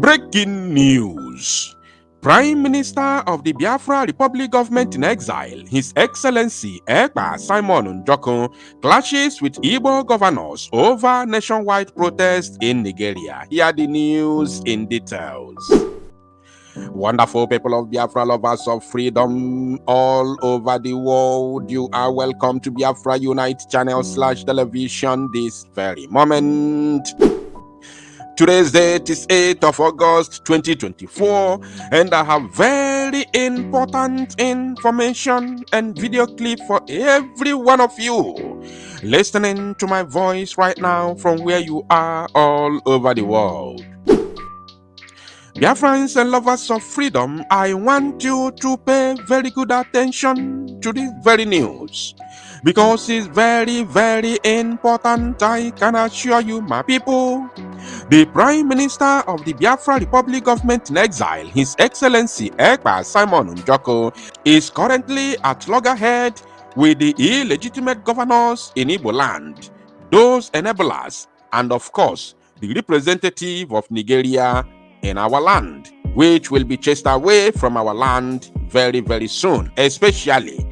Breaking news. Prime Minister of the Biafra Republic Government in Exile, His Excellency Ekpa Simon Ekpa, clashes with Igbo Governors over nationwide protest in Nigeria. Hear the news in details. Wonderful people of Biafra, lovers of freedom all over the world, you are welcome to Biafra Unite channel /television this very moment. Today's date is 8th of August 2024, and I have very important information and video clip for every one of you listening to my voice right now from where you are all over the world. Biafrans and lovers of freedom, I want you to pay very good attention to this very news, because it's very important. I can assure you, my people. The Prime Minister of the Biafra Republic Government in Exile, His Excellency Ekpa Simon Ekpa, is currently at loggerhead with the illegitimate governors in Igbo land, those enablers, and of course, the representative of Nigeria in our land, which will be chased away from our land very soon, especially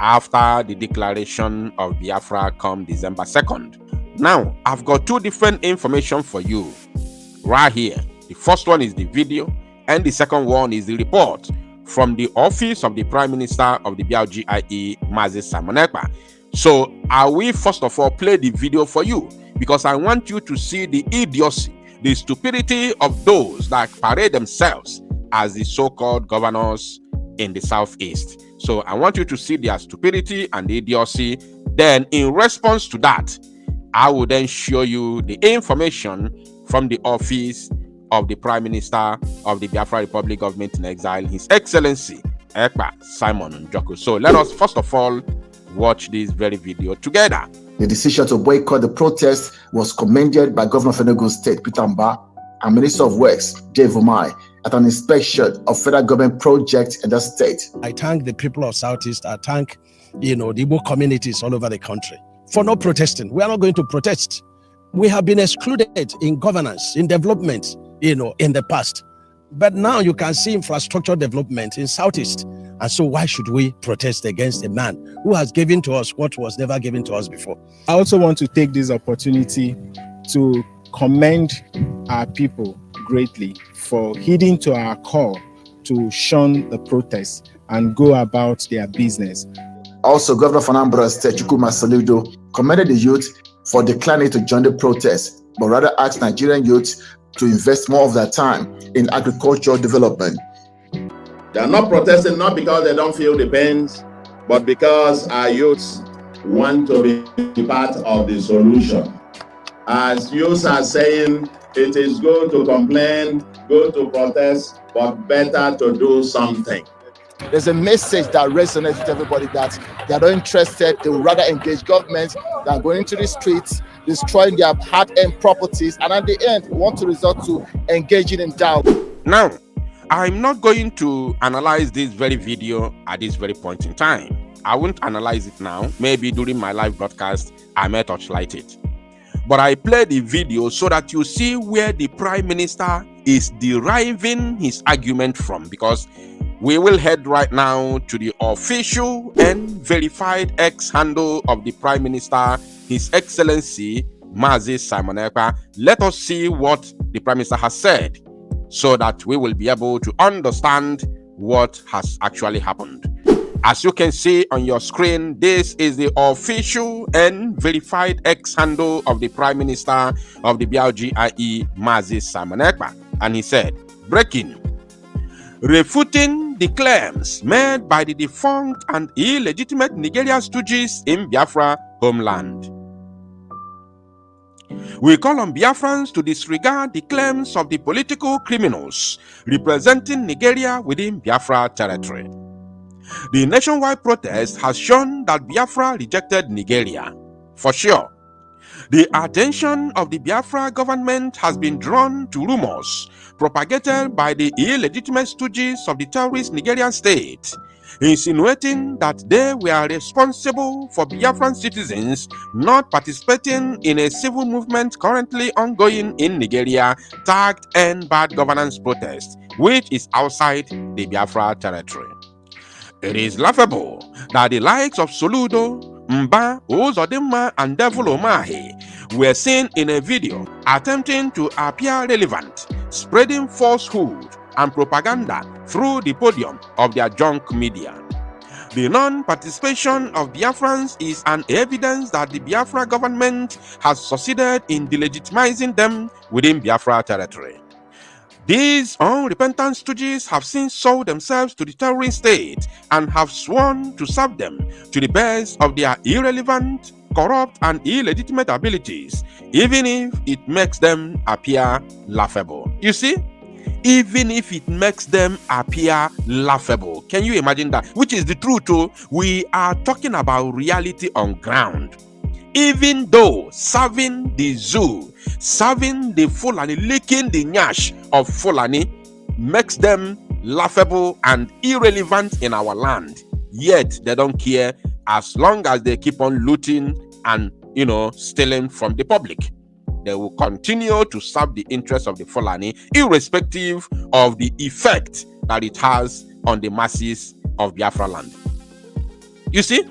after the declaration of Biafra come December 2nd. Now, I've got two different information for you right here. The first one is the video, and the second one is the report from the office of the Prime Minister of the BLGIE, Simon Ekpa. So, I will first of all play the video for you, because I want you to see the idiocy, the stupidity of those that parade themselves as the so-called governors in the southeast. So, I want you to see their stupidity and the idiocy. Then, in response to that, I will then show you the information from the office of the Prime Minister of the Biafra Republic Government in Exile, His Excellency Ekpa Simon Ekpa. So let us first of all watch this very video together. The decision to boycott the protest was commended by Governor of Enugu State, Peter Mba, and Minister of Works, Dave Umai, at an inspection of federal government projects in the state. I thank the people of Southeast. I thank, the Igbo communities all over the country for not protesting. We are not going to protest. We have been excluded in governance, in development, in the past. But now you can see infrastructure development in Southeast. And so why should we protest against a man who has given to us what was never given to us before? I also want to take this opportunity to commend our people greatly for heeding to our call to shun the protests and go about their business. Also, Governor of Anambra State, Chukwuma Soludo, commended the youth for declining to join the protest, but rather asked Nigerian youth to invest more of their time in agricultural development. They are not protesting not because they don't feel the pains, but because our youths want to be part of the solution. As youths are saying, it is good to complain, good to protest, but better to do something. There's a message that resonates with everybody that they are not interested. They would rather engage governments than going into the streets, destroying their hard-earned properties, and at the end, want to resort to engaging in doubt. Now, I'm not going to analyze this very video at this very point in time. I won't analyze it now. Maybe during my live broadcast, I may touchlight it. But I play the video so that you see where the Prime Minister is deriving his argument from, because we will head right now to the official and verified X handle of the Prime Minister, His Excellency Simon Ekpa. Let us see what the Prime Minister has said, so that we will be able to understand what has actually happened. As you can see on your screen, this is the official and verified X handle of the Prime Minister of the BLGIE, Simon Ekpa. And he said, breaking, refuting the claims made by the defunct and illegitimate Nigeria stooges in Biafra homeland. We call on Biafrans to disregard the claims of the political criminals representing Nigeria within Biafra territory. The nationwide protest has shown that Biafra rejected Nigeria, for sure. The attention of the Biafra government has been drawn to rumors propagated by the illegitimate stooges of the terrorist Nigerian state insinuating that they were responsible for Biafran citizens not participating in a civil movement currently ongoing in Nigeria tagged End Bad Governance Protest, which is outside the Biafra territory. It is laughable that the likes of Soludo, Mba, Uzodimma, and Devil Omahi were seen in a video attempting to appear relevant, spreading falsehood and propaganda through the podium of their junk media. The non-participation of Biafrans is an evidence that the Biafra government has succeeded in delegitimizing them within Biafra territory. These unrepentant stooges have since sold themselves to the terrorist state and have sworn to serve them to the best of their irrelevant, corrupt, and illegitimate abilities, even if it makes them appear laughable. You see? Even if it makes them appear laughable. Can you imagine that? Which is the truth, too. We are talking about reality on ground. Even though serving the zoo, serving the Fulani, licking the nyash of Fulani makes them laughable and irrelevant in our land, yet they don't care as long as they keep on looting and, stealing from the public. They will continue to serve the interests of the Fulani, irrespective of the effect that it has on the masses of Biafra land. You see,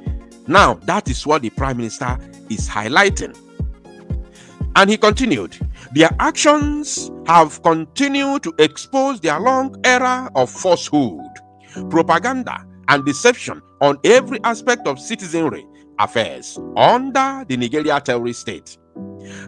now that is what the Prime Minister is highlighting. And he continued, their actions have continued to expose their long era of falsehood, propaganda, and deception on every aspect of citizenry affairs under the Nigeria terrorist state.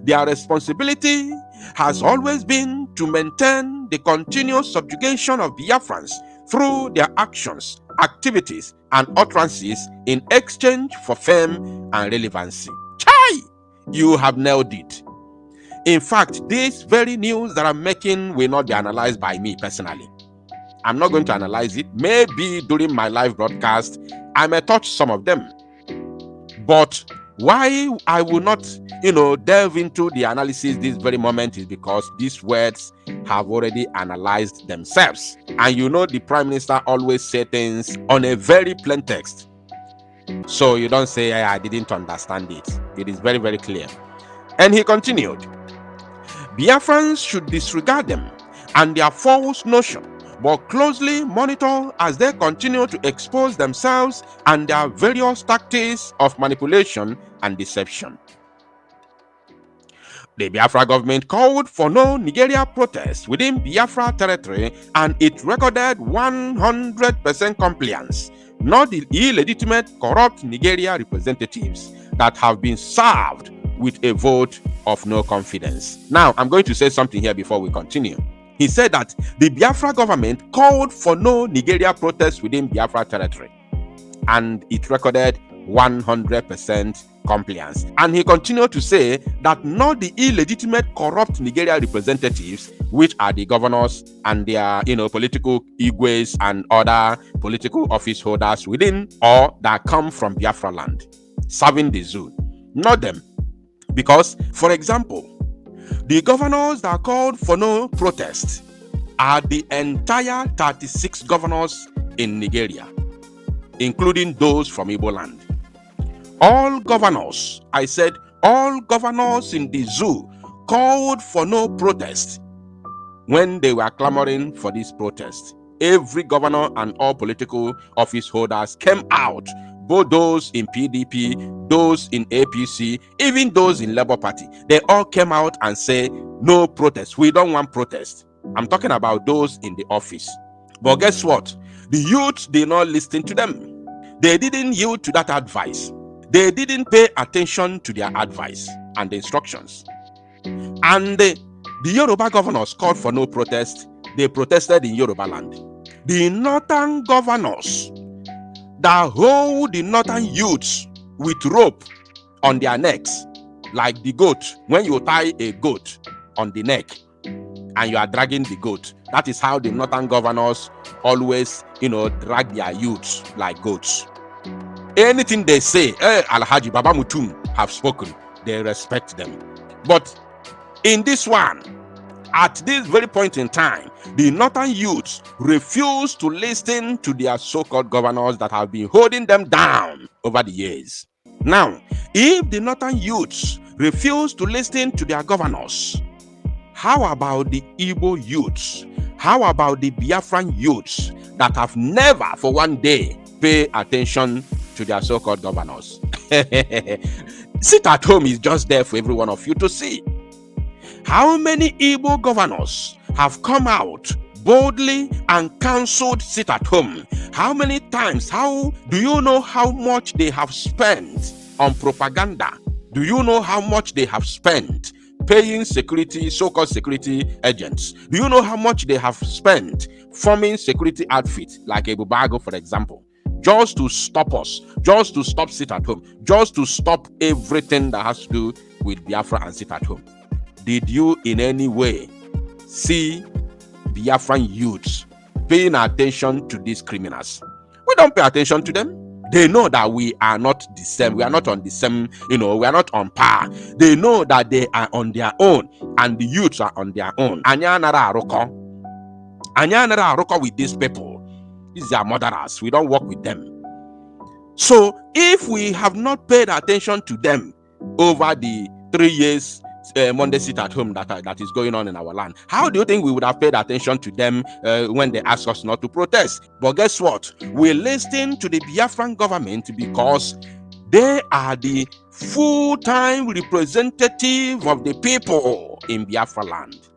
Their responsibility has always been to maintain the continuous subjugation of Biafrans through their actions, activities, and utterances in exchange for fame and relevancy. Chai! You have nailed it. In fact, this very news that I'm making will not be analyzed by me personally. I'm not going to analyze it. Maybe during my live broadcast, I may touch some of them. But why I will not, delve into the analysis this very moment is because these words have already analyzed themselves. And the Prime Minister always says things on a very plain text. So you don't say, I didn't understand it. It is very, very clear. And he continued, Biafrans should disregard them and their false notion, but closely monitor as they continue to expose themselves and their various tactics of manipulation and deception. The Biafra government called for no Nigeria protests within Biafra territory and it recorded 100% compliance, not the illegitimate, corrupt Nigeria representatives that have been served with a vote of no confidence. Now, I'm going to say something here before we continue. He said that the Biafra government called for no Nigeria protests within Biafra territory and it recorded 100% compliance. And he continued to say that not the illegitimate, corrupt Nigeria representatives, which are the governors and their, political Igwes and other political office holders within or that come from Biafra land, serving the zoo, not them. Because, for example, the governors that called for no protest are the entire 36 governors in Nigeria, including those from Igbo land. All governors, I said, all governors in the zoo called for no protest when they were clamoring for this protest. Every governor and all political office holders came out, both those in PDP, those in APC, even those in Labour Party. They all came out and said, no protest. We don't want protest. I'm talking about those in the office. But guess what? The youth did not listen to them. They didn't yield to that advice. They didn't pay attention to their advice and the instructions. And the Yoruba governors called for no protest. They protested in Yoruba land. The northern governors that hold the northern youths with rope on their necks, like the goat, when you tie a goat on the neck and you are dragging the goat. That is how the northern governors always, drag their youths like goats. Anything they say, Alhaji Baba Mutum have spoken, they respect them. But in this one, At this very point in time, the northern youths refuse to listen to their so-called governors that have been holding them down over the years. Now, if the northern youths refuse to listen to their governors, how about the Igbo youths? How about the Biafran youths that have never for one day paid attention to their so-called governors? Sit at home is just there for every one of you to see. How many Igbo governors have come out boldly and counseled sit at home? How many times? How do you know how much they have spent on propaganda? Do you know how much they have spent paying security, so-called security agents? Do you know how much they have spent forming security outfits like Ebubago, for example, just to stop us, just to stop sit at home, just to stop everything that has to do with Biafra and sit at home? Did you in any way see Biafran youths paying attention to these criminals? We don't pay attention to them. They know that we are not the same. We are not on the same, we are not on par. They know that they are on their own and the youths are on their own. Anya nara aroko with these people. These are murderers. We don't work with them. So if we have not paid attention to them over the 3 years Monday sit at home that is going on in our land, how do you think we would have paid attention to them when they asked us not to protest? But guess what? We listen to the Biafran government because they are the full-time representative of the people in Biafra land.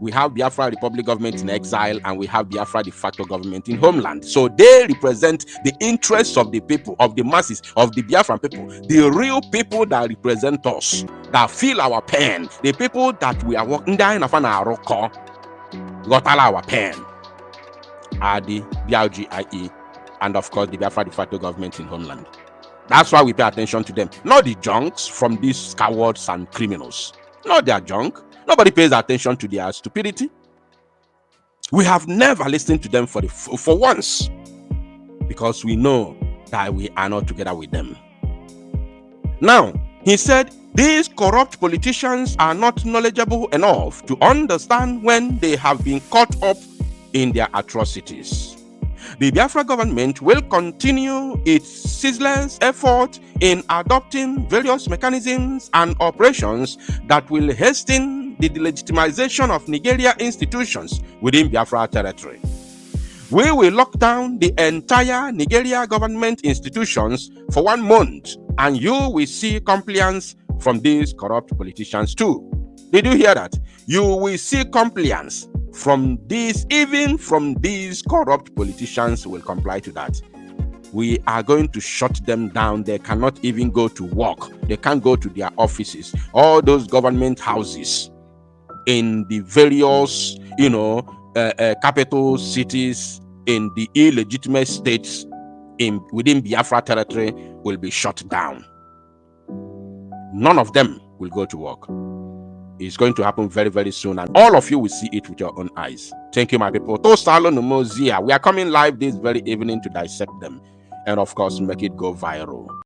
We have Biafra Republic government in exile and we have Biafra de facto government in homeland. So they represent the interests of the people, of the masses, of the Biafran people, the real people that represent us, that feel our pain, the people that we are walking down of an aroko, got all our pain, are the BRGIE and of course the Biafra de facto government in homeland. That's why we pay attention to them, not the junks from these cowards and criminals, not their junk. Nobody pays attention to their stupidity. We have never listened to them for once because we know that we are not together with them. Now, he said, these corrupt politicians are not knowledgeable enough to understand when they have been caught up in their atrocities. The Biafra government will continue its ceaseless effort in adopting various mechanisms and operations that will hasten the delegitimization of Nigeria institutions within Biafra territory. We will lock down the entire Nigeria government institutions for 1 month, and you will see compliance from these corrupt politicians too. Did you hear that? You will see compliance from these, even from these corrupt politicians will comply to that. We are going to shut them down. They cannot even go to work. They can't go to their offices. All those government houses in the various, capital cities in the illegitimate states within Biafra territory will be shut down. None of them will go to work. It's going to happen very, very soon, and all of you will see it with your own eyes. Thank you, my people. We are coming live this very evening to dissect them and, of course, make it go viral.